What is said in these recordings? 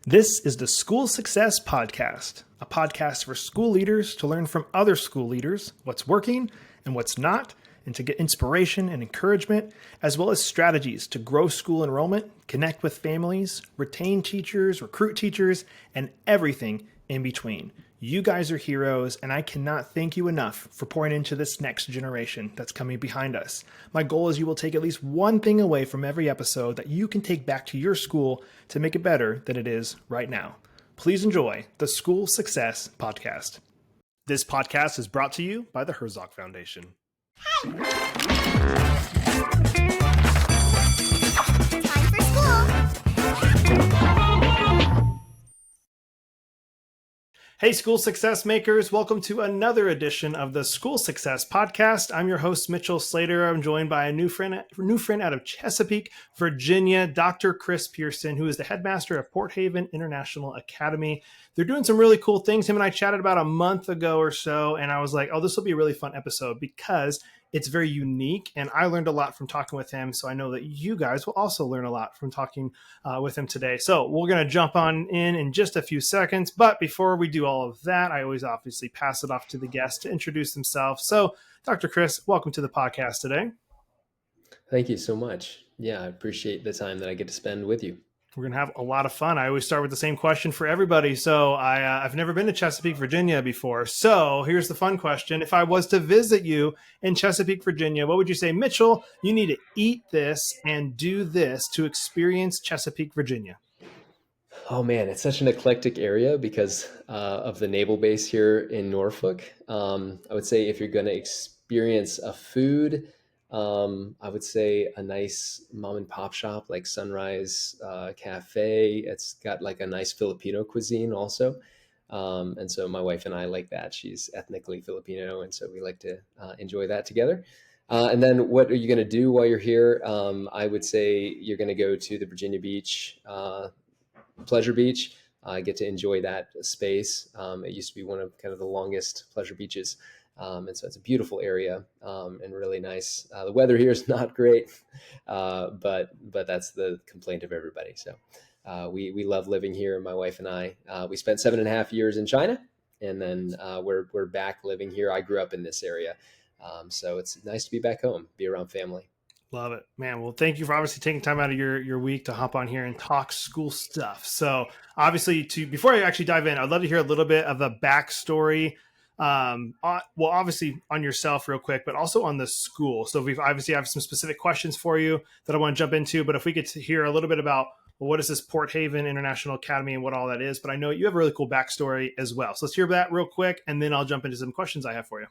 This is the School Success Podcast, a podcast for school leaders to learn from other school leaders what's working and what's not, and to get inspiration and encouragement, as well as strategies to grow school enrollment, connect with families, retain teachers, recruit teachers, and everything in between. You guys are heroes, and I cannot thank you enough for pouring into this next generation that's coming behind us. My goal is you will take at least one thing away from every episode that you can take back to your school to make it better than it is right now. Please enjoy the School Success Podcast. This podcast is brought to you by the Herzog Foundation. Time for school. Hey, School Success Makers. Welcome to another edition of the School Success Podcast. I'm your host, Mitchell Slater. I'm joined by a new friend out of Chesapeake, Virginia, Dr. Chris Pearson, who is the headmaster of Port Haven International Academy. They're doing some really cool things. Him and I chatted about a month ago or so, and I was like, oh, this will be a really fun episode because it's very unique, and I learned a lot from talking with him, so I know that you guys will also learn a lot from talking with him today. So we're going to jump on in just a few seconds, but before we do all of that, I always obviously pass it off to the guest to introduce themselves. So, Dr. Chris, welcome to the podcast today. Thank you so much. Yeah, I appreciate the time that I get to spend with you. We're going to have a lot of fun. I always start with the same question for everybody. So I've never been to Chesapeake, Virginia before. So here's the fun question. If I was to visit you in Chesapeake, Virginia, what would you say? Mitchell, you need to eat this and do this to experience Chesapeake, Virginia. Oh man, it's such an eclectic area because of the naval base here in Norfolk. I would say if you're going to experience a food, I would say a nice mom and pop shop like Sunrise Cafe. It's got like a nice Filipino cuisine also. And so my wife and I like that. She's ethnically Filipino, and so we like to enjoy that together. And then what are you going to do while you're here? I would say you're going to go to the Virginia Beach, Pleasure Beach. I get to enjoy that space. It used to be one of kind of the longest pleasure beaches. And so it's a beautiful area and really nice. The weather here is not great, but that's the complaint of everybody. So we love living here. My wife and I, we spent 7.5 years in China, and then we're back living here. I grew up in this area. So it's nice to be back home, be around family. Love it, man. Well, thank you for obviously taking time out of your week to hop on here and talk school stuff. So obviously before I actually dive in, I'd love to hear a little bit of the backstory. Well, obviously on yourself real quick, but also on the school. So we've obviously have some specific questions for you that I want to jump into, but if we get to hear a little bit about, well, what is this Port Haven International Academy and what all that is, but I know you have a really cool backstory as well. So let's hear that real quick, and then I'll jump into some questions I have for you.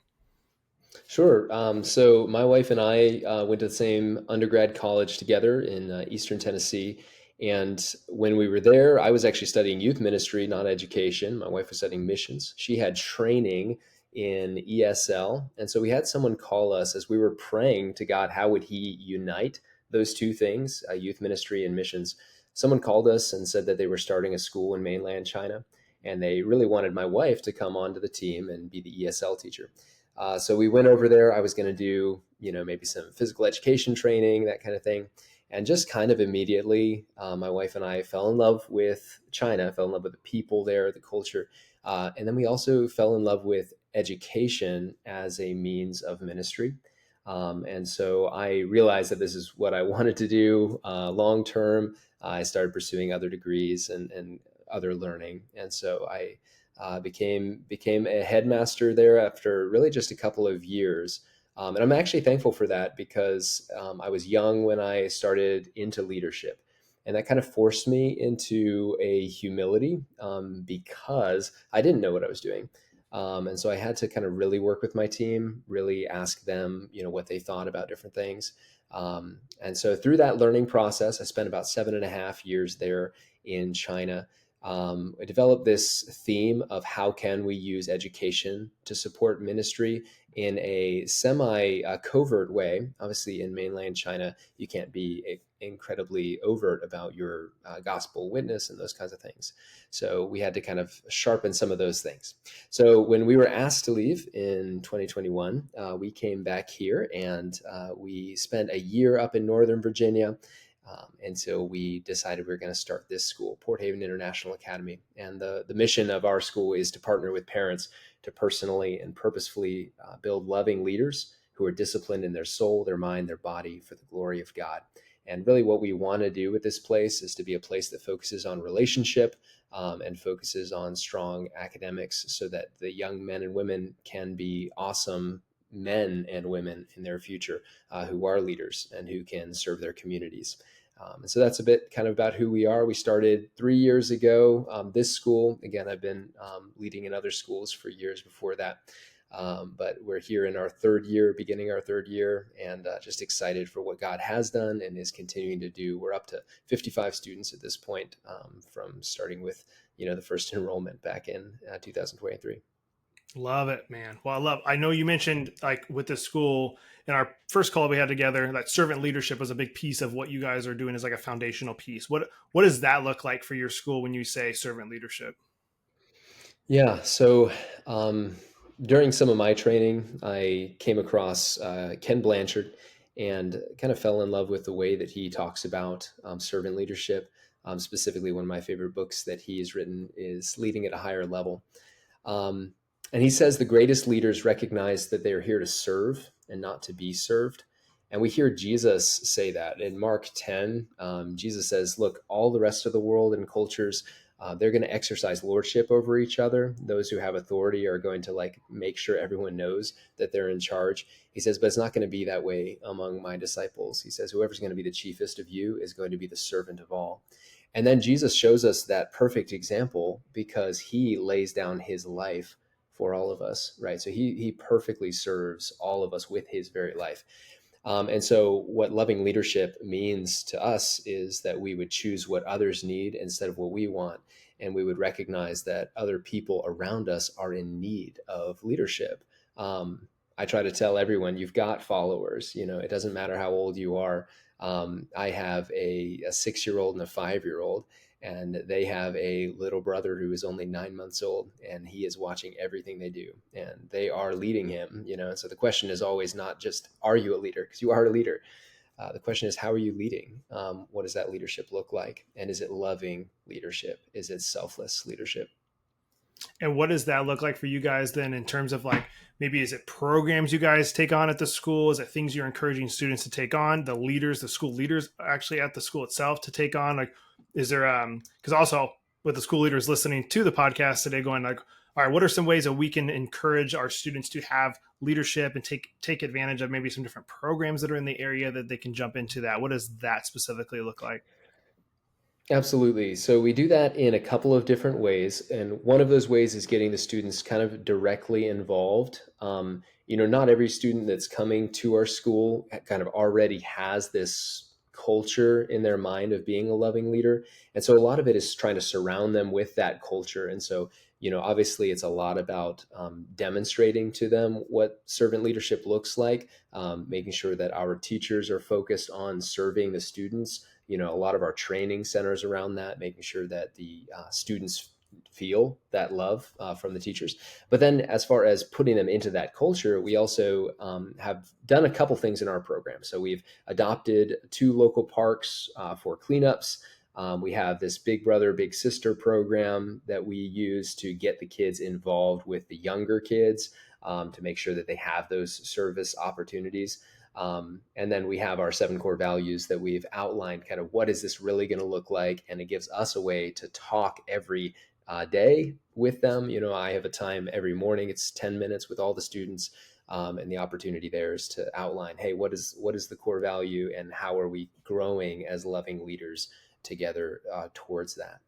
Sure. So my wife and I went to the same undergrad college together in Eastern Tennessee. And when we were there, I was actually studying youth ministry, not education. My wife was studying missions. She had training in ESL. And so we had someone call us as we were praying to God, how would he unite those two things, youth ministry and missions? Someone called us and said that they were starting a school in mainland China. And they really wanted my wife to come onto the team and be the ESL teacher. So we went over there. I was going to do, maybe some physical education training, that kind of thing. And just kind of immediately, my wife and I fell in love with China, fell in love with the people there, the culture. And then we also fell in love with education as a means of ministry. And so I realized that this is what I wanted to do long term. I started pursuing other degrees and other learning. And so I became a headmaster there after really just a couple of years. And I'm actually thankful for that because I was young when I started into leadership. And that kind of forced me into a humility because I didn't know what I was doing. And so I had to kind of really work with my team, really ask them, what they thought about different things. And so through that learning process, I spent about 7.5 years there in China. I developed this theme of how can we use education to support ministry in a semi-covert way. Obviously, in mainland China, you can't be incredibly overt about your gospel witness and those kinds of things. So we had to kind of sharpen some of those things. So when we were asked to leave in 2021, we came back here and we spent a year up in Northern Virginia. And so we decided we were going to start this school, Port Haven International Academy. And the mission of our school is to partner with parents to personally and purposefully build loving leaders who are disciplined in their soul, their mind, their body for the glory of God. And really what we want to do with this place is to be a place that focuses on relationship and focuses on strong academics so that the young men and women can be awesome men and women in their future who are leaders and who can serve their communities. And so that's a bit kind of about who we are. We started 3 years ago. This school, again, I've been leading in other schools for years before that. But we're here in our third year, beginning our third year, and just excited for what God has done and is continuing to do. We're up to 55 students at this point from starting with, the first enrollment back in 2023. Love it, man. Well, I know you mentioned like with the school in our first call we had together that servant leadership was a big piece of what you guys are doing as like a foundational piece. What does that look like for your school when you say servant leadership? Yeah. So during some of my training, I came across Ken Blanchard and kind of fell in love with the way that he talks about servant leadership. Specifically, one of my favorite books that he has written is Leading at a Higher Level. And he says the greatest leaders recognize that they are here to serve and not to be served. And we hear Jesus say that in Mark 10. Jesus says, look, all the rest of the world and cultures, they're going to exercise lordship over each other. Those who have authority are going to make sure everyone knows that they're in charge. He says, but it's not going to be that way among my disciples. He says, whoever's going to be the chiefest of you is going to be the servant of all. And then Jesus shows us that perfect example because he lays down his life for all of us, right? So he perfectly serves all of us with his very life. And so what loving leadership means to us is that we would choose what others need instead of what we want. And we would recognize that other people around us are in need of leadership. I try to tell everyone, you've got followers, it doesn't matter how old you are. I have a 6-year-old and a 5-year-old, and they have a little brother who is only 9 months old, and he is watching everything they do, and they are leading him. And so the question is always not just, are you a leader? Because you are a leader. The question is, how are you leading? What does that leadership look like? And is it loving leadership? Is it selfless leadership? And what does that look like for you guys then in terms of maybe is it programs you guys take on at the school? Is it things you're encouraging students to take on, the school leaders actually at the school itself to take on? Is there, because also with the school leaders listening to the podcast today going all right, what are some ways that we can encourage our students to have leadership and take advantage of maybe some different programs that are in the area that they can jump into that? What does that specifically look like? Absolutely. So we do that in a couple of different ways. And one of those ways is getting the students kind of directly involved. Not every student that's coming to our school kind of already has this culture in their mind of being a loving leader. And so a lot of it is trying to surround them with that culture. And so, obviously it's a lot about demonstrating to them what servant leadership looks like, making sure that our teachers are focused on serving the students. A lot of our training centers around that, making sure that the students feel that love from the teachers. But then as far as putting them into that culture, we also have done a couple things in our program. So we've adopted 2 local parks for cleanups. We have this Big Brother, Big Sister program that we use to get the kids involved with the younger kids to make sure that they have those service opportunities. And then we have our 7 core values that we've outlined kind of what is this really going to look like. And it gives us a way to talk every day with them. I have a time every morning, it's 10 minutes with all the students. And the opportunity there is to outline, hey, what is the core value and how are we growing as loving leaders together towards that?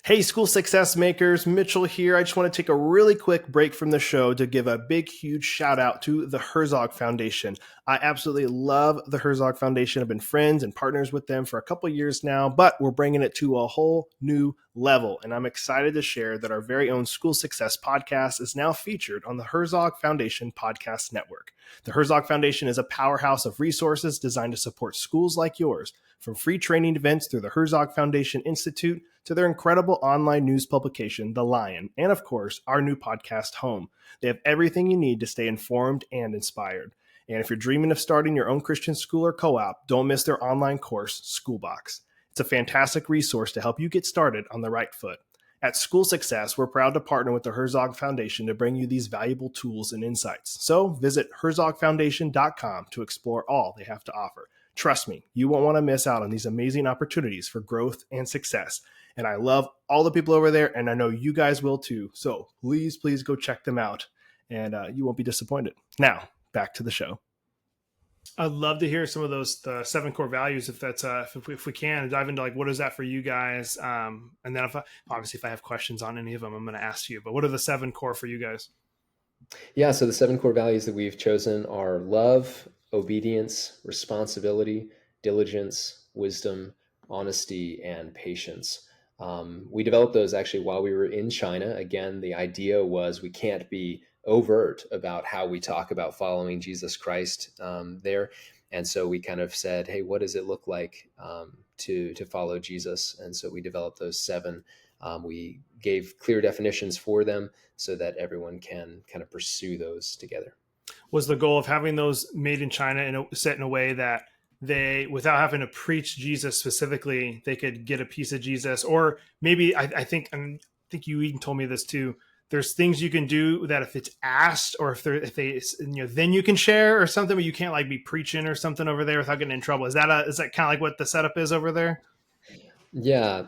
Hey, school success makers, Mitchell here. I just want to take a really quick break from the show to give a big, huge shout out to the Herzog Foundation. I absolutely love the Herzog Foundation. I've been friends and partners with them for a couple of years now, but we're bringing it to a whole new level. And I'm excited to share that our very own School Success podcast is now featured on the Herzog Foundation Podcast Network. The Herzog Foundation is a powerhouse of resources designed to support schools like yours, from free training events through the Herzog Foundation Institute to their incredible online news publication, The Lion, and of course, our new podcast, Home. They have everything you need to stay informed and inspired. And if you're dreaming of starting your own Christian school or co-op, don't miss their online course, Schoolbox. It's a fantastic resource to help you get started on the right foot. At School Success, we're proud to partner with the Herzog Foundation to bring you these valuable tools and insights. So visit herzogfoundation.com to explore all they have to offer. Trust me, you won't want to miss out on these amazing opportunities for growth and success. And I love all the people over there, and I know you guys will too. So please go check them out, and you won't be disappointed. Now, back to the show. I'd love to hear some of the 7 core values, if that's if we can dive into like what is that for you guys, and then if I have questions on any of them, I'm going to ask you. But what are the 7 core for you guys? Yeah, so the 7 core values that we've chosen are love, obedience, responsibility, diligence, wisdom, honesty, and patience. We developed those actually while we were in China. Again, the idea was we can't be overt about how we talk about following Jesus Christ there. And so we kind of said, hey, what does it look like to follow Jesus? And so we developed those 7. We gave clear definitions for them so that everyone can kind of pursue those together. Was the goal of having those made in China and set in a way that they, without having to preach Jesus specifically, they could get a piece of Jesus? Or maybe I think you even told me this too. There's things you can do that if it's asked, or if they then you can share or something, but you can't like be preaching or something over there without getting in trouble. Is that kind of like what the setup is over there? Yeah,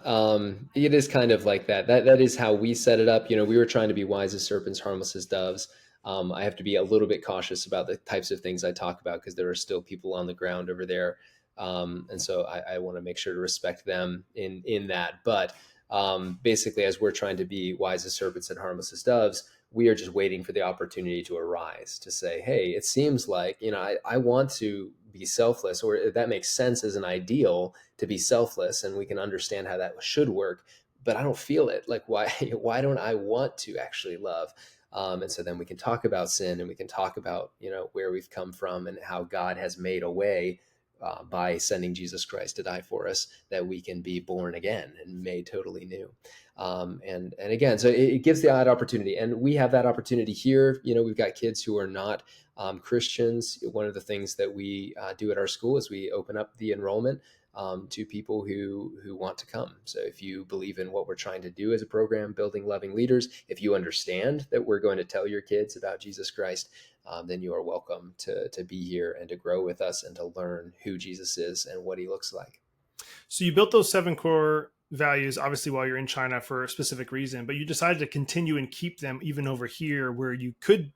it is kind of like that. That is how we set it up. We were trying to be wise as serpents, harmless as doves. I have to be a little bit cautious about the types of things I talk about because there are still people on the ground over there. And so I want to make sure to respect them in that. But basically, as we're trying to be wise as serpents and harmless as doves, we are just waiting for the opportunity to arise to say, hey, it seems like, I want to be selfless, or that makes sense as an ideal to be selfless, and we can understand how that should work, but I don't feel it. Like, why don't I want to actually love? And so then we can talk about sin, and we can talk about, where we've come from and how God has made a way by sending Jesus Christ to die for us, that we can be born again and made totally new. And again, so it gives the odd opportunity, and we have that opportunity here. We've got kids who are not Christians. One of the things that we do at our school is we open up the enrollment to people who want to come. So if you believe in what we're trying to do as a program, building loving leaders, if you understand that we're going to tell your kids about Jesus Christ, then you are welcome to be here and to grow with us and to learn who Jesus is and what he looks like. So you built those 7 core values, obviously, while you're in China for a specific reason, but you decided to continue and keep them even over here where you could,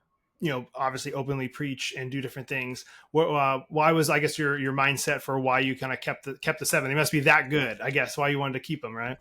obviously openly preach and do different things. Why was, I guess, your mindset for why you kind of kept the 7? They must be that good, I guess, why you wanted to keep them, right?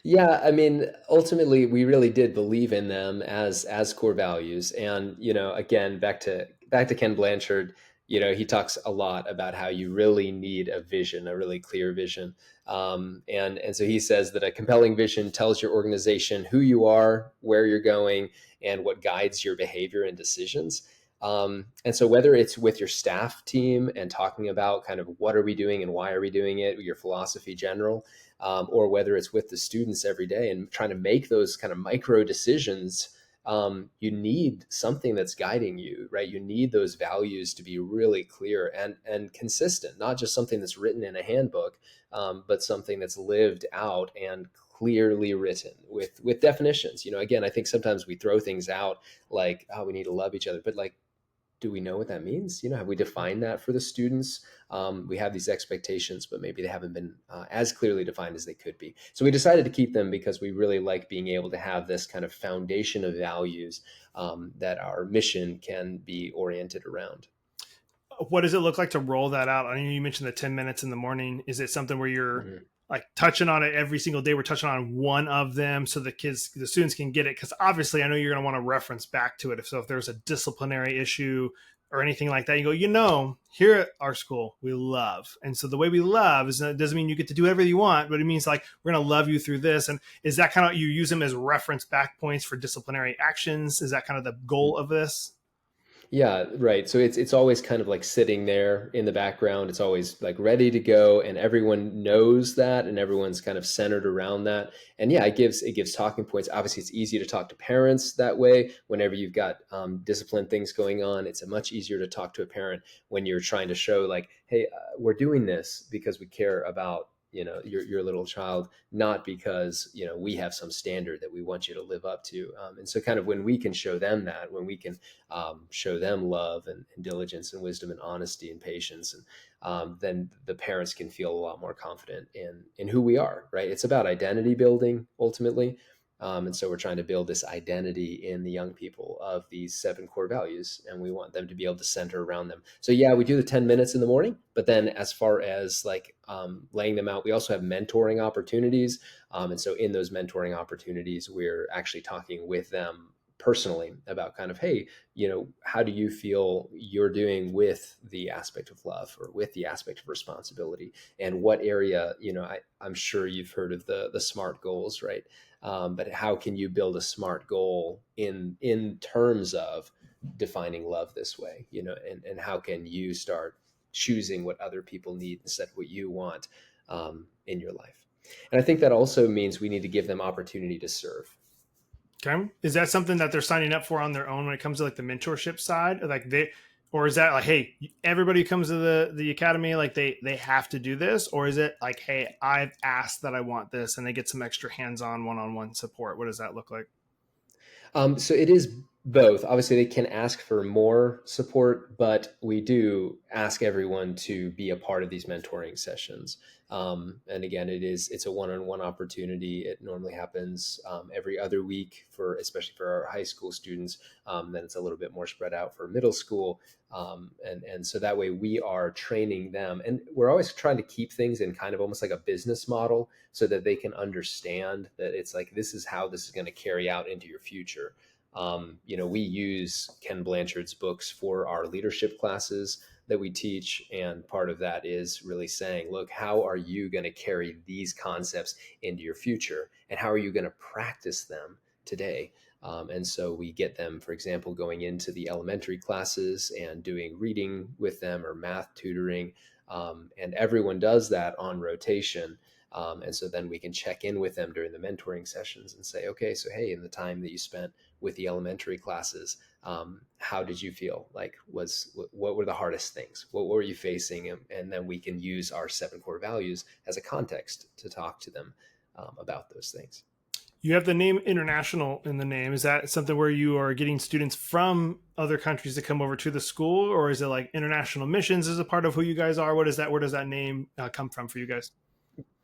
Yeah, I mean, ultimately, we really did believe in them as core values. And, again, back to Ken Blanchard, he talks a lot about how you really need a vision, a really clear vision. And so he says that a compelling vision tells your organization who you are, where you're going, and what guides your behavior and decisions. And so whether it's with your staff team and talking about kind of what are we doing and why are we doing it, your philosophy general, or whether it's with the students every day and trying to make those kind of micro decisions, you need something that's guiding you, right? You need those values to be really clear and consistent, not just something that's written in a handbook, but something that's lived out and clearly written with definitions. Again, I think sometimes we throw things out like, oh, we need to love each other, but like, do we know what that means? Have we defined that for the students? We have these expectations, but maybe they haven't been as clearly defined as they could be. So we decided to keep them because we really like being able to have this kind of foundation of values that our mission can be oriented around. What does it look like to roll that out? I know you mentioned the 10 minutes in the morning. Is it something where you're like touching on it every single day? We're touching on one of them so the students can get it. Because obviously I know you're going to want to reference back to it. If there's a disciplinary issue or anything like that, you go, here at our school, we love. And so the way we love doesn't mean you get to do whatever you want, but it means like, we're going to love you through this. And is that kind of, you use them as reference back points for disciplinary actions? Is that kind of the goal of this? Yeah, right. So it's always kind of like sitting there in the background. It's always like ready to go, and everyone knows that, and everyone's kind of centered around that. And yeah, it gives talking points. Obviously, it's easy to talk to parents that way. Whenever you've got discipline things going on, it's much easier to talk to a parent when you're trying to show like, hey, we're doing this because we care about your little child, not because we have some standard that we want you to live up to. And so kind of when we can show them that, when we can show them love and diligence and wisdom and honesty and patience, and then the parents can feel a lot more confident in who we are. Right? It's about identity building ultimately, and so we're trying to build this identity in the young people of these 7 core values, and we want them to be able to center around them. So yeah, we do the 10 minutes in the morning, but then as far as like laying them out, we also have mentoring opportunities. And so in those mentoring opportunities, we're actually talking with them personally about kind of, hey, how do you feel you're doing with the aspect of love or with the aspect of responsibility, and what area, I'm sure you've heard of the SMART goals, right? But how can you build a SMART goal in terms of defining love this way, and how can you start choosing what other people need instead of what you want in your life? And I think that also means we need to give them opportunity to serve. Okay. Is that something that they're signing up for on their own when it comes to like the mentorship side? Or is that like, hey, everybody who comes to the academy, like they have to do this? Or is it like, hey, I've asked that I want this, and they get some extra hands-on one-on-one support? What does that look like? So it is both. Obviously, they can ask for more support, but we do ask everyone to be a part of these mentoring sessions. And again, it's a one-on-one opportunity. It normally happens every other week especially for our high school students. Then it's a little bit more spread out for middle school. And so that way we are training them, and we're always trying to keep things in kind of almost like a business model so that they can understand that it's like, this is how this is going to carry out into your future. We use Ken Blanchard's books for our leadership classes that we teach. And part of that is really saying, look, how are you going to carry these concepts into your future? And how are you going to practice them today? And so we get them, for example, going into the elementary classes and doing reading with them or math tutoring. And everyone does that on rotation. And so then we can check in with them during the mentoring sessions and say, okay, so hey, in the time that you spent with the elementary classes, how did you feel? Like, what were the hardest things? What were you facing? And then we can use our 7 core values as a context to talk to them about those things. You have the name international in the name. Is that something where you are getting students from other countries to come over to the school, or is it like international missions is a part of who you guys are? What is that? Where does that name come from for you guys?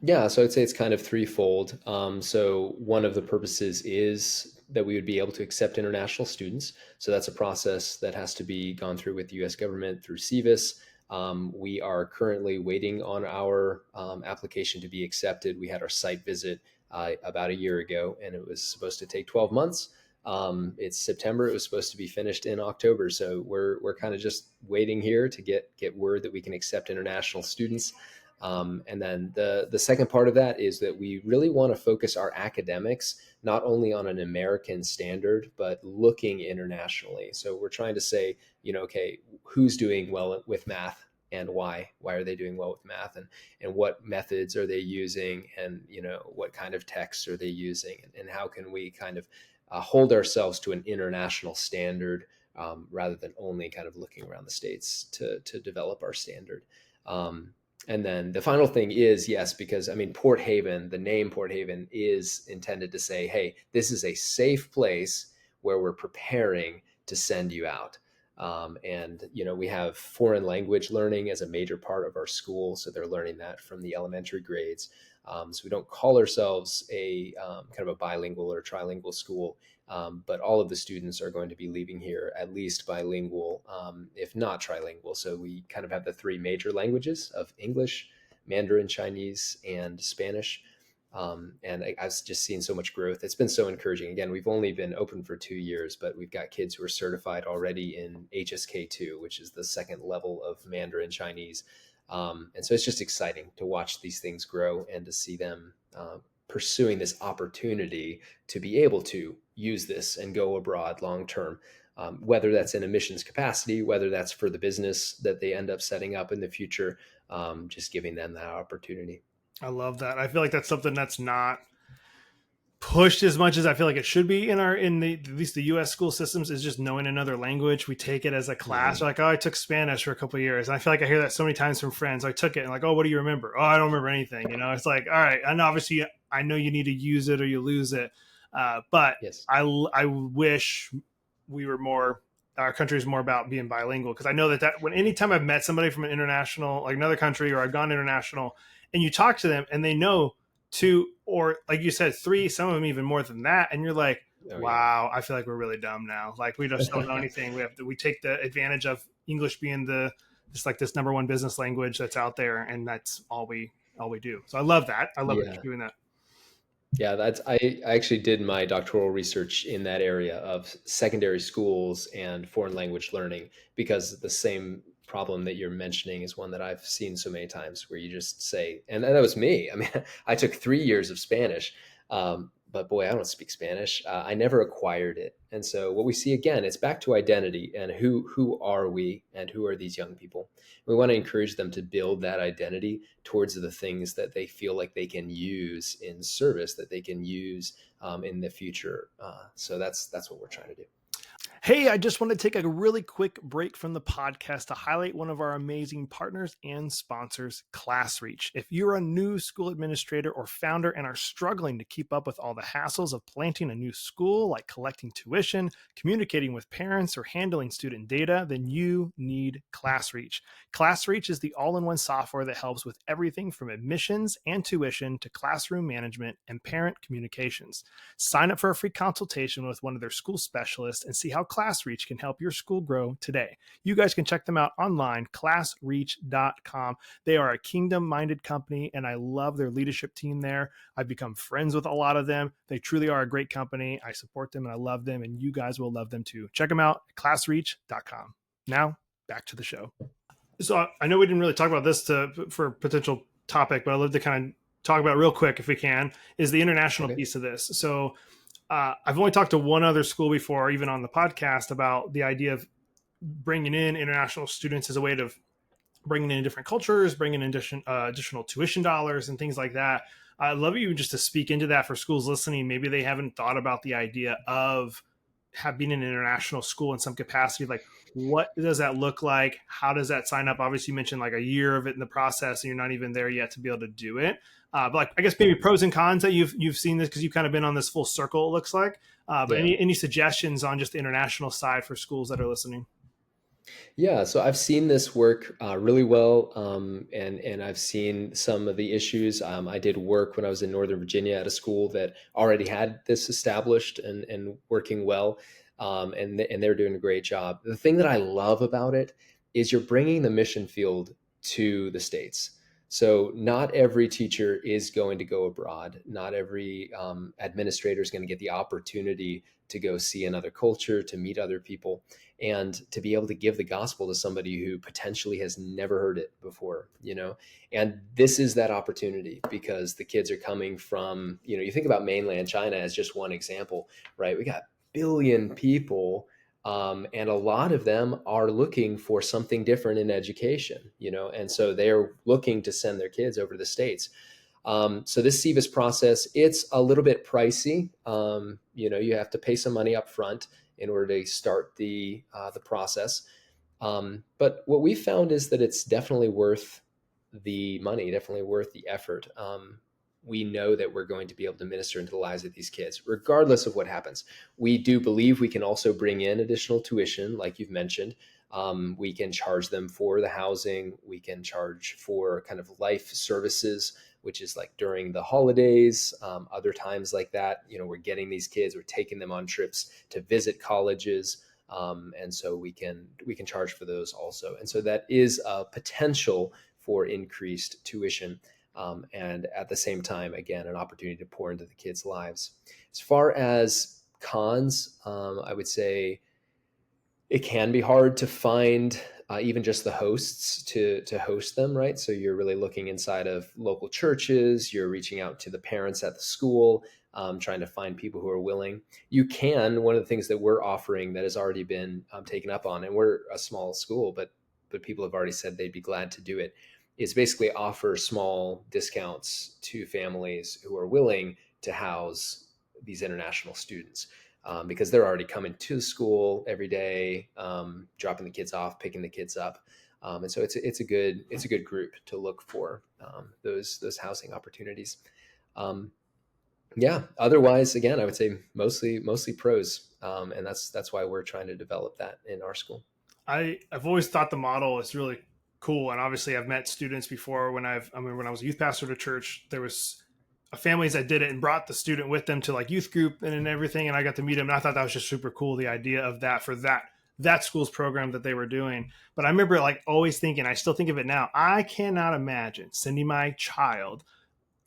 Yeah, so I'd say it's kind of threefold. So one of the purposes is that we would be able to accept international students. So that's a process that has to be gone through with the U.S. government through 𝑐VIS. We are currently waiting on our application to be accepted. We had our site visit about a year ago, and it was supposed to take 12 months. It's September. It was supposed to be finished in October. So we're kind of just waiting here to get word that we can accept international students. And then the second part of that is that we really want to focus our academics not only on an American standard, but looking internationally. So we're trying to say, okay, who's doing well with math and why? Why are they doing well with math? And what methods are they using? And, what kind of texts are they using? And how can we kind of hold ourselves to an international standard rather than only kind of looking around the States to develop our standard. And then the final thing is, yes, because Port Haven, the name Port Haven is intended to say, hey, this is a safe place where we're preparing to send you out. And we have foreign language learning as a major part of our school. So they're learning that from the elementary grades. So we don't call ourselves a kind of a bilingual or trilingual school. But all of the students are going to be leaving here at least bilingual, if not trilingual. So we kind of have the 3 major languages of English, Mandarin, Chinese, and Spanish. And I've just seen so much growth. It's been so encouraging. Again, we've only been open for 2 years, but we've got kids who are certified already in HSK2, which is the second level of Mandarin Chinese. And so it's just exciting to watch these things grow and to see them pursuing this opportunity to be able to use this and go abroad long term. whether that's in a missions capacity, whether that's for the business that they end up setting up in the future, just giving them that opportunity. I love that. I feel like that's something that's not pushed as much as I feel like it should be in the at least the U.S. school systems, is just knowing another language. We take it as a class. Mm-hmm. Like, oh, I took Spanish for a couple of years, and I feel like I hear that so many times from friends. I took it, and like, oh, what do you remember? Oh, I don't remember anything. It's like, all right, and obviously I know you need to use it or you lose it, but Yes. I wish we were more. Our country is more about being bilingual, because I know that when anytime I've met somebody from an international, like another country, or I've gone international, and you talk to them and they know two, or like you said, three, some of them even more than that, and you're like, Oh, wow, I feel like we're really dumb now. Like, we just don't know yeah. anything. We take the advantage of English being this number one business language that's out there, and that's all we do. So I love that. I love that Yeah. you're doing that. Yeah, I actually did my doctoral research in that area of secondary schools and foreign language learning, because the same problem that you're mentioning is one that I've seen so many times, where you just say, and that was me. I mean, I took 3 years of Spanish, but boy, I don't speak Spanish. I never acquired it. And so what we see again, it's back to identity and who are we and who are these young people? We want to encourage them to build that identity towards the things that they feel like they can use in service, that they can use in the future. So that's what we're trying to do. Hey, I just want to take a really quick break from the podcast to highlight one of our amazing partners and sponsors, ClassReach. If you're a new school administrator or founder and are struggling to keep up with all the hassles of planting a new school, like collecting tuition, communicating with parents, or handling student data, then you need ClassReach. ClassReach is the all-in-one software that helps with everything from admissions and tuition to classroom management and parent communications. Sign up for a free consultation with one of their school specialists and see how ClassReach can help your school grow today. You guys can check them out online, classreach.com. They are a kingdom-minded company, and I love their leadership team there. I've become friends with a lot of them. They truly are a great company. I support them, and I love them, and you guys will love them too. Check them out at classreach.com. Now, back to the show. So I know we didn't really talk about this for a potential topic, but I'd love to kind of talk about it real quick, if we can, is the international piece of this. So I've only talked to one other school before, even on the podcast, about the idea of bringing in international students as a way of bringing in different cultures, bringing in additional tuition dollars and things like that. I'd love you just to speak into that for schools listening. Maybe they haven't thought about the idea of being an international school in some capacity. Like, what does that look like? How does that sign up? Obviously, you mentioned like a year of it in the process, and you're not even there yet to be able to do it. But like, I guess maybe pros and cons that you've seen this, because you've kind of been on this full circle, it looks like. But Yeah. any suggestions on just the international side for schools that are listening? Yeah, so I've seen this work really well, and I've seen some of the issues. I did work when I was in Northern Virginia at a school that already had this established and working well, and they're doing a great job. The thing that I love about it is you're bringing the mission field to the States. So not every teacher is going to go abroad. Not every administrator is going to get the opportunity to go see another culture, to meet other people, and to be able to give the gospel to somebody who potentially has never heard it before, and this is that opportunity, because the kids are coming from, you think about mainland China as just one example, right? We got billion people, and a lot of them are looking for something different in education, and so they're looking to send their kids over to the States. So this CVIS process, it's a little bit pricey. You have to pay some money up front in order to start the process. But what we found is that it's definitely worth the money, definitely worth the effort. We know that we're going to be able to minister into the lives of these kids, regardless of what happens. We do believe we can also bring in additional tuition, like you've mentioned. We can charge them for the housing. We can charge for kind of life services, which is like during the holidays, other times like that. We're getting these kids, we're taking them on trips to visit colleges. And so we can charge for those also. And so that is a potential for increased tuition. And at the same time, again, an opportunity to pour into the kids' lives. As far as cons, I would say it can be hard to find even just the hosts to host them, right? So you're really looking inside of local churches, you're reaching out to the parents at the school. trying to find people who are willing. You can, one of the things that we're offering that has already been taken up on, and we're a small school, but people have already said they'd be glad to do it, is basically offer small discounts to families who are willing to house these international students. Because they're already coming to the school every day, dropping the kids off, picking the kids up, and so it's a good group to look for those housing opportunities. Yeah. Otherwise, again, I would say mostly pros, and that's why we're trying to develop that in our school. I've always thought the model is really cool, and obviously I've met students before when I was a youth pastor at a church. There was families that did it and brought the student with them to like youth group and everything, and I got to meet him, and I thought that was just super cool, the idea of that for that school's program that they were doing. But I remember like always thinking, I still think of it now, I cannot imagine sending my child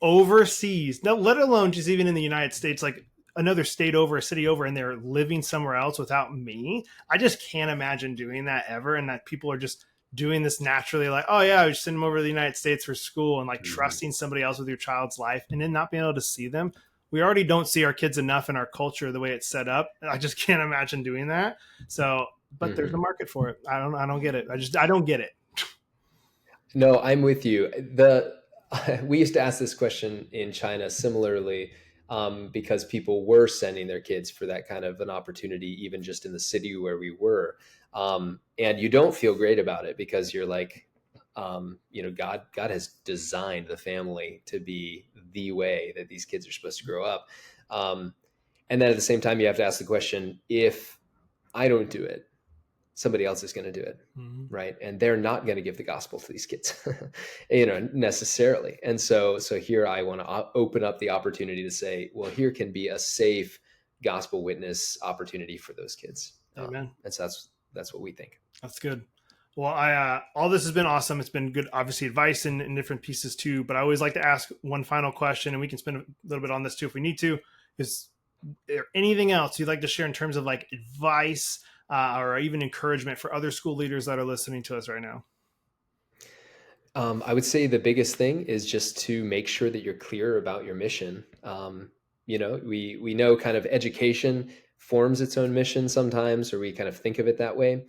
overseas, no, let alone just even in the United States, like another state over, a city over, and they're living somewhere else without me. I just can't imagine doing that ever, and that people are just doing this naturally, like, oh yeah, I just send them over to the United States for school, and like trusting somebody else with your child's life and then not being able to see them. We already don't see our kids enough in our culture the way it's set up. I just can't imagine doing that. So, but there's a market for it. I don't get it. I don't get it. No, I'm with you. We used to ask this question in China similarly, because people were sending their kids for that kind of an opportunity, even just in the city where we were. And you don't feel great about it because you're like, God has designed the family to be the way that these kids are supposed to grow up. And then at the same time, you have to ask the question, if I don't do it, somebody else is going to do it. Right. And they're not going to give the gospel to these kids, necessarily. And so here I want to open up the opportunity to say, well, here can be a safe gospel witness opportunity for those kids. Amen. And so that's what we think. That's good. Well, all this has been awesome. It's been good, obviously, advice in different pieces too. But I always like to ask one final question, and we can spend a little bit on this too if we need to. Is there anything else you'd like to share in terms of like advice or even encouragement for other school leaders that are listening to us right now? I would say the biggest thing is just to make sure that you're clear about your mission. We know kind of education forms its own mission sometimes, or we kind of think of it that way.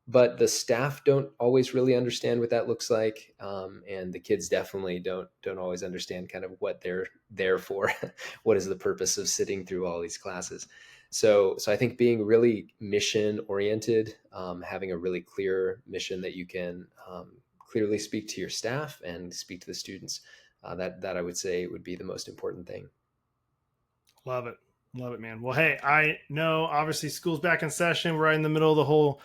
But the staff don't always really understand what that looks like, and the kids definitely don't always understand kind of what they're there for. What is the purpose of sitting through all these classes? So I think being really mission oriented, having a really clear mission that you can clearly speak to your staff and speak to the students, that I would say would be the most important thing. Love it, man. Well, hey, I know obviously school's back in session. We're right in the middle of the whole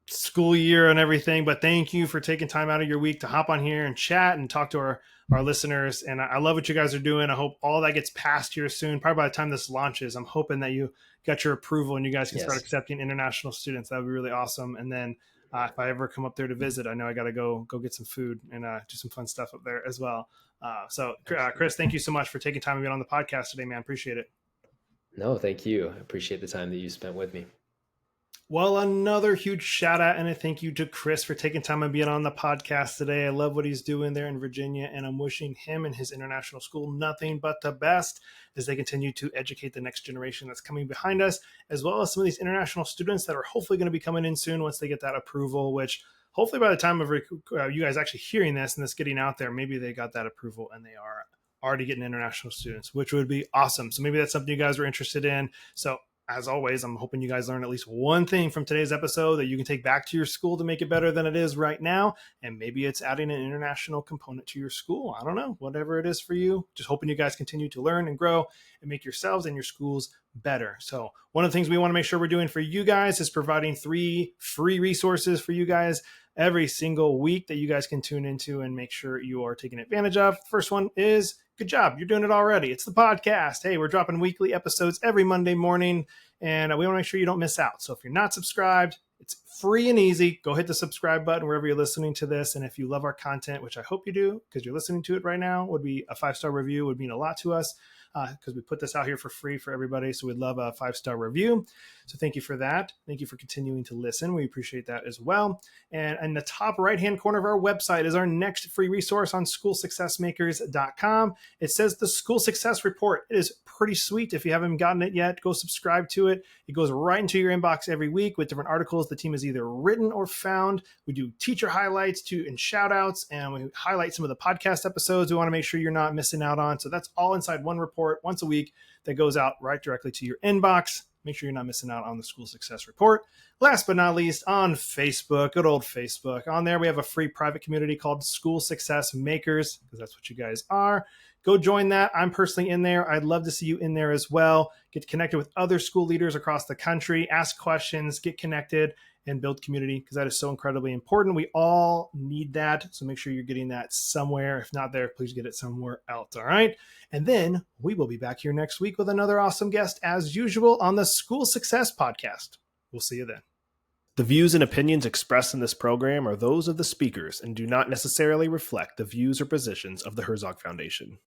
school year and everything, but thank you for taking time out of your week to hop on here and chat and talk to our listeners. And I love what you guys are doing. I hope all that gets passed here soon. Probably by the time this launches, I'm hoping that you got your approval and you guys can start accepting international students. That would be really awesome. And then if I ever come up there to visit, I know I got to go get some food and do some fun stuff up there as well. So Chris, thank you so much for taking time to be on the podcast today, man. Appreciate it. No, thank you. I appreciate the time that you spent with me. Well, another huge shout out and a thank you to Chris for taking time and being on the podcast today. I love what he's doing there in Virginia, and I'm wishing him and his international school nothing but the best as they continue to educate the next generation that's coming behind us, as well as some of these international students that are hopefully going to be coming in soon once they get that approval, which hopefully by the time of you guys actually hearing this and this getting out there, maybe they got that approval and they are already getting international students, which would be awesome. So maybe that's something you guys were interested in. So as always, I'm hoping you guys learned at least one thing from today's episode that you can take back to your school to make it better than it is right now. And maybe it's adding an international component to your school. I don't know, whatever it is for you. Just hoping you guys continue to learn and grow and make yourselves and your schools better. So one of the things we want to make sure we're doing for you guys is providing 3 free resources for you guys every single week that you guys can tune into and make sure you are taking advantage of. First one is, good job, you're doing it already. It's the podcast. Hey, we're dropping weekly episodes every Monday morning, and we want to make sure you don't miss out. So if you're not subscribed, it's free and easy. Go hit the subscribe button wherever you're listening to this. And if you love our content, which I hope you do because you're listening to it right now, would be a 5-star review would mean a lot to us. because we put this out here for free for everybody. So we'd love a 5-star review. So thank you for that. Thank you for continuing to listen. We appreciate that as well. And in the top right-hand corner of our website is our next free resource on schoolsuccessmakers.com. It says the School Success Report. It is pretty sweet. If you haven't gotten it yet, go subscribe to it. It goes right into your inbox every week with different articles the team has either written or found. We do teacher highlights and shout outs, and we highlight some of the podcast episodes we want to make sure you're not missing out on. So that's all inside one report once a week that goes out right directly to your inbox. Make sure you're not missing out on the School Success Report. Last but not least, on Facebook, good old Facebook. On there, we have a free private community called School Success Makers, because that's what you guys are. Go join that. I'm personally in there. I'd love to see you in there as well. Get connected with other school leaders across the country, ask questions, get connected, and build community, because that is so incredibly important. We all need that. So make sure you're getting that somewhere. If not there, please get it somewhere else. All right. And then we will be back here next week with another awesome guest as usual on the School Success Podcast. We'll see you then. The views and opinions expressed in this program are those of the speakers and do not necessarily reflect the views or positions of the Herzog Foundation.